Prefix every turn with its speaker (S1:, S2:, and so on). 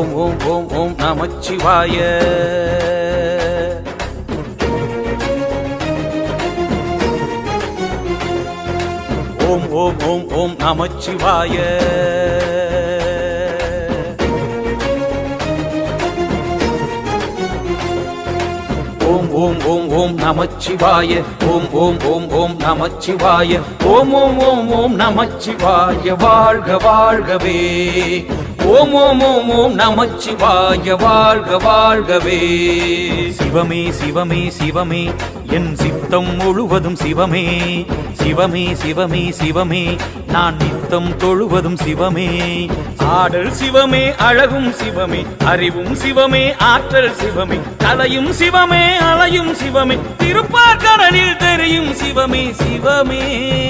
S1: ஓம் ஓம் ஓம் ஓம் நமச்சிவாய. ஓம் ஓம் ஓம் ஓம் நமச்சிவாய. ஓம் ஓம் ஓம் ஓம் நமச்சிவாய. ஓம் ஓம் ஓம் ஓம் நமச்சிவாய. ஓம் ஓம் ஓம் ஓம் நமச்சிவாய. வாழ்க வாழ்கவே. ஓம் ஓம் ஓம் ஓம் நமச்சிவாய. வாழ்க வாழ்கவே. சிவமே சிவமே சிவமே என் சித்தம் முழுவதும் சிவமே. சிவமே சிவமே சிவமே நான் நித்தம் தொழுவதும் சிவமே. ஆடல் சிவமே, அழகும் சிவமே, அறிவும் சிவமே, ஆற்றல் சிவமே, தலையும் சிவமே, அலையும் சிவமே, திருப்பார்கடலில் தெரியும் சிவமே. சிவமே